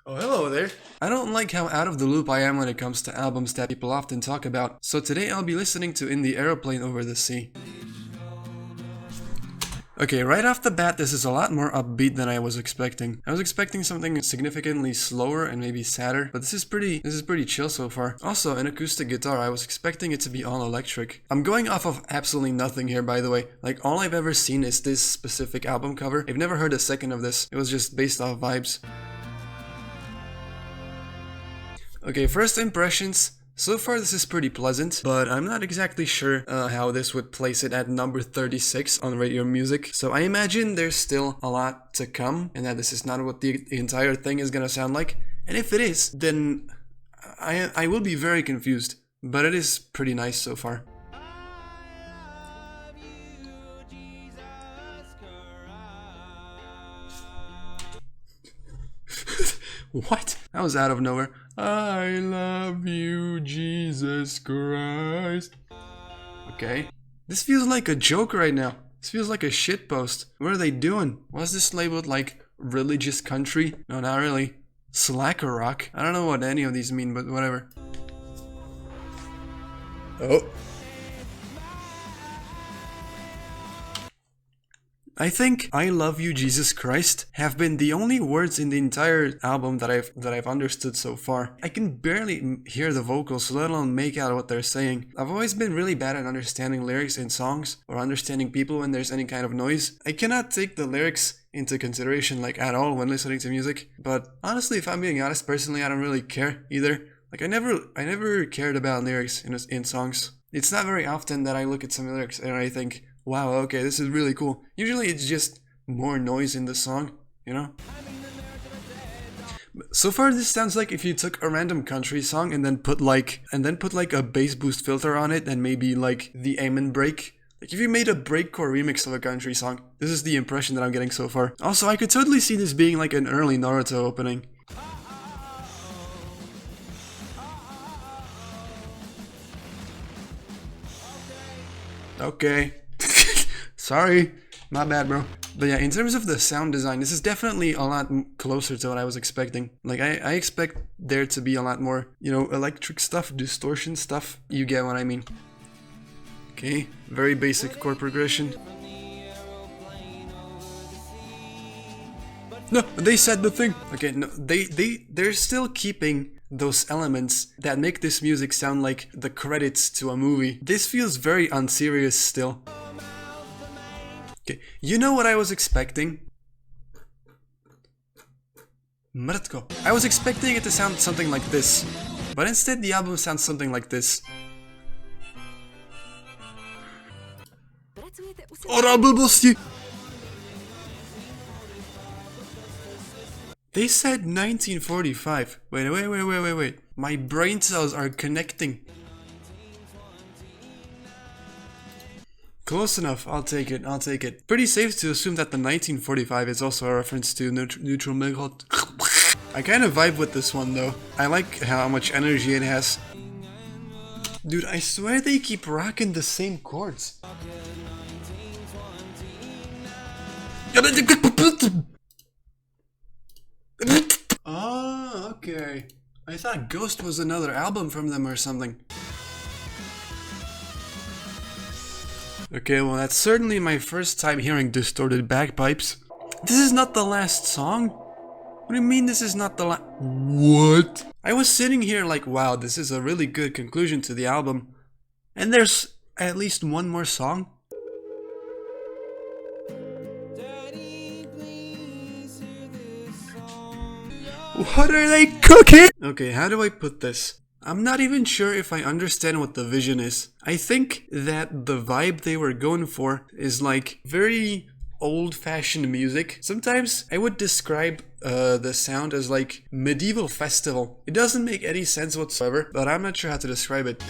Oh, hello there. I don't like how out of the loop I am when it comes to albums that people often talk about, so today I'll be listening to In the Aeroplane Over the Sea. Okay, right off the bat, this is a lot more upbeat than I was expecting. I was expecting something significantly slower and maybe sadder, but this is pretty chill so far. Also, an acoustic guitar, I was expecting it to be all electric. I'm going off of absolutely nothing here, by the way. Like, all I've ever seen is this specific album cover. I've never heard a second of this. It was just based off vibes. Okay, first impressions. So far this is pretty pleasant, but I'm not exactly sure how this would place it at number 36 on radio music. So I imagine there's still a lot to come and that this is not what the entire thing is gonna sound like. And if it is, then I will be very confused, but it is pretty nice so far. What? That was out of nowhere. I love you, Jesus Christ. Okay. This feels like a joke right now. This feels like a shitpost. What are they doing? Was this labeled like religious country? No, not really. Slacker rock? I don't know what any of these mean, but whatever. Oh. I think "I love you, Jesus Christ" have been the only words in the entire album that I've understood so far. I can barely hear the vocals, let alone make out what they're saying. I've always been really bad at understanding lyrics in songs or understanding people when there's any kind of noise. I cannot take the lyrics into consideration like at all when listening to music. But honestly, if I'm being honest, personally, I don't really care either. Like I never cared about lyrics in songs. It's not very often that I look at some lyrics and I think, wow, okay, this is really cool. Usually it's just more noise in the song, you know? So far this sounds like if you took a random country song and then put like a bass boost filter on it and maybe like the amen break. Like if you made a breakcore remix of a country song, this is the impression that I'm getting so far. Also, I could totally see this being like an early Naruto opening. Okay. Sorry, my bad, bro. But yeah, in terms of the sound design, this is definitely a lot closer to what I was expecting. Like, I expect there to be a lot more, you know, electric stuff, distortion stuff. You get what I mean. Okay, very basic chord progression. No, they said the thing. Okay, no, they're still keeping those elements that make this music sound like the credits to a movie. This feels very unserious still. Okay, you know what I was expecting? Mrtko. I was expecting it to sound something like this, but instead the album sounds something like this. Ora blbosti! They said 1945. Wait. My brain cells are connecting. Close enough, I'll take it. Pretty safe to assume that the 1945 is also a reference to neutral milk. I kind of vibe with this one though. I like how much energy it has. Dude, I swear they keep rocking the same chords. Oh, okay. I thought Ghost was another album from them or something. Okay, well that's certainly my first time hearing distorted bagpipes. This is not the last song? What do you mean this is not the last? What? I was sitting here like, wow, this is a really good conclusion to the album. And there's at least one more song? What are they cooking? Okay, how do I put this? I'm not even sure if I understand what the vision is. I think that the vibe they were going for is like very old-fashioned music. Sometimes I would describe the sound as like medieval festival. It doesn't make any sense whatsoever, but I'm not sure how to describe it.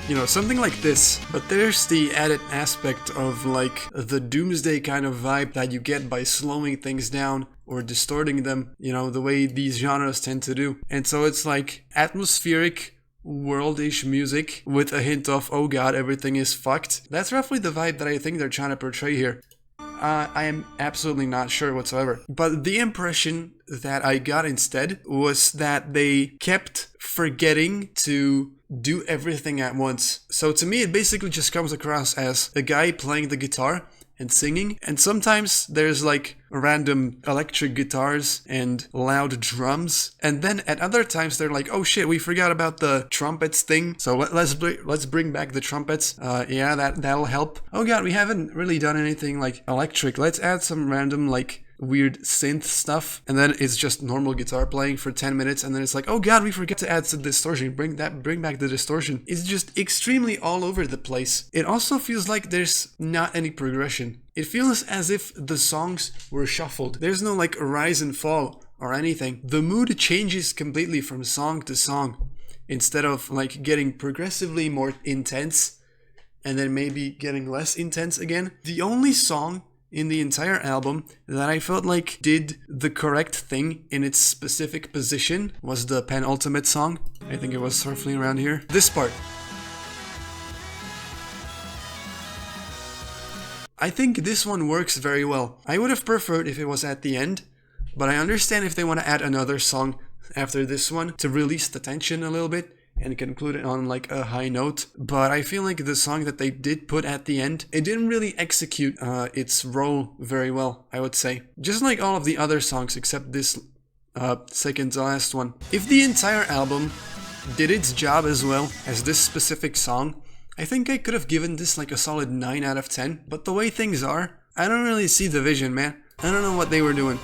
You know, something like this. But there's the added aspect of like the doomsday kind of vibe that you get by slowing things down or distorting them, you know, the way these genres tend to do. And so it's like atmospheric, worldish music with a hint of, oh god, everything is fucked. That's roughly the vibe that I think they're trying to portray here. I am absolutely not sure whatsoever. But the impression that I got instead was that they kept forgetting to do everything at once. So to me, it basically just comes across as a guy playing the guitar and singing, and sometimes there's like random electric guitars and loud drums, and then at other times they're like, oh shit, we forgot about the trumpets thing, so let's bring back the trumpets. Yeah, that'll help. Oh god, we haven't really done anything like electric, let's add some random like weird synth stuff, and then it's just normal guitar playing for 10 minutes, and then it's like, oh god, we forget to add some distortion, bring back the distortion. It's just extremely all over the place. It also feels like there's not any progression. It feels as if the songs were shuffled. There's no like rise and fall or anything. The mood changes completely from song to song, instead of like getting progressively more intense and then maybe getting less intense again. The only song in the entire album that I felt like did the correct thing in its specific position was the penultimate song. I think it was roughly around here. This part. I think this one works very well. I would have preferred if it was at the end, but I understand if they want to add another song after this one to release the tension a little bit and conclude it on like a high note. But I feel like the song that they did put at the end, it didn't really execute its role very well, I would say. Just like all of the other songs except this second to last one. If the entire album did its job as well as this specific song, I think I could have given this like a solid 9 out of 10. But the way things are, I don't really see the vision, man. I don't know what they were doing.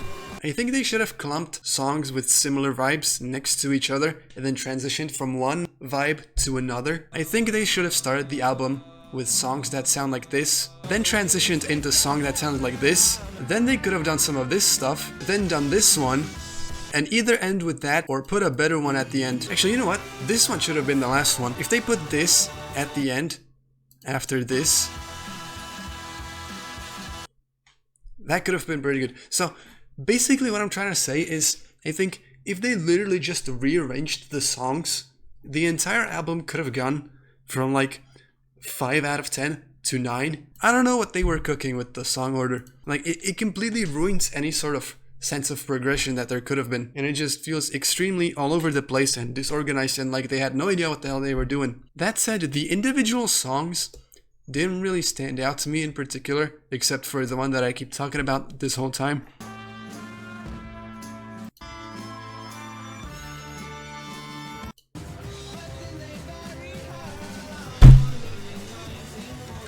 I think they should have clumped songs with similar vibes next to each other and then transitioned from one vibe to another. I think they should have started the album with songs that sound like this, then transitioned into a song that sounded like this, then they could have done some of this stuff, then done this one, and either end with that or put a better one at the end. Actually, you know what? This one should have been the last one. If they put this at the end, after this, that could have been pretty good. So basically what I'm trying to say is, I think if they literally just rearranged the songs, the entire album could have gone from like 5 out of 10 to 9. I don't know what they were cooking with the song order. Like, it completely ruins any sort of sense of progression that there could have been. And it just feels extremely all over the place and disorganized and like they had no idea what the hell they were doing. That said, the individual songs didn't really stand out to me in particular, except for the one that I keep talking about this whole time.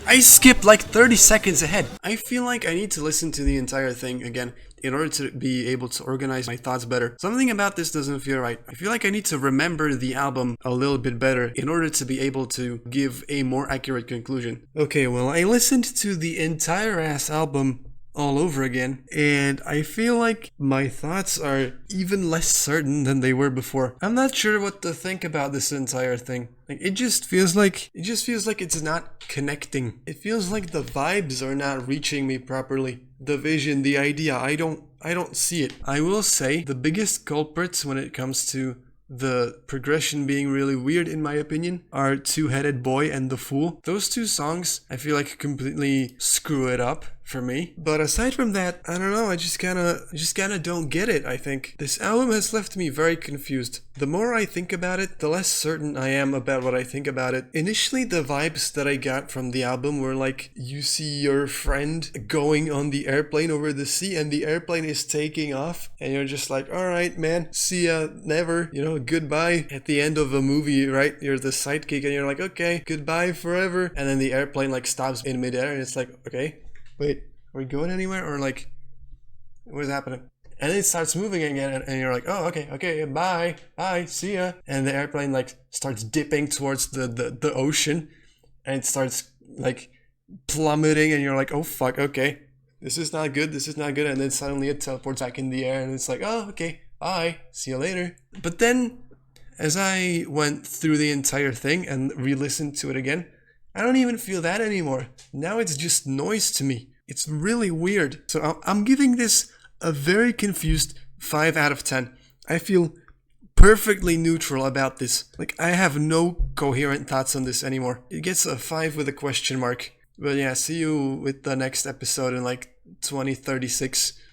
I skipped like 30 seconds ahead. I feel like I need to listen to the entire thing again in order to be able to organize my thoughts better. Something about this doesn't feel right. I feel like I need to remember the album a little bit better in order to be able to give a more accurate conclusion. Okay, well, I listened to the entire ass album all over again, and I feel like my thoughts are even less certain than they were before. I'm not sure what to think about this entire thing. Like, it just feels like it's not connecting. It feels like the vibes are not reaching me properly. The vision, the idea, I don't see it. I will say the biggest culprits when it comes to the progression being really weird, in my opinion, are Two-Headed Boy and The Fool. Those two songs, I feel like, completely screw it up for me. But aside from that, I don't know, I just kinda don't get it, I think. This album has left me very confused. The more I think about it, the less certain I am about what I think about it. Initially, the vibes that I got from the album were like, you see your friend going on the airplane over the sea and the airplane is taking off and you're just like, alright man, see ya, never, goodbye. At the end of a movie, right, you're the sidekick and you're like, okay, goodbye forever. And then the airplane like stops in midair and it's like, okay, wait, are we going anywhere? Or like, what is happening? And then it starts moving again and you're like, oh, okay, bye, see ya. And the airplane like starts dipping towards the ocean and it starts like plummeting and you're like, oh fuck, okay, this is not good. And then suddenly it teleports back in the air and it's like, oh, okay, bye, see you later. But then as I went through the entire thing and re-listened to it again, I don't even feel that anymore. Now it's just noise to me. It's really weird. So I'm giving this a very confused 5 out of 10. I feel perfectly neutral about this. Like, I have no coherent thoughts on this anymore. It gets a 5 with a question mark. But yeah, see you with the next episode in like 2036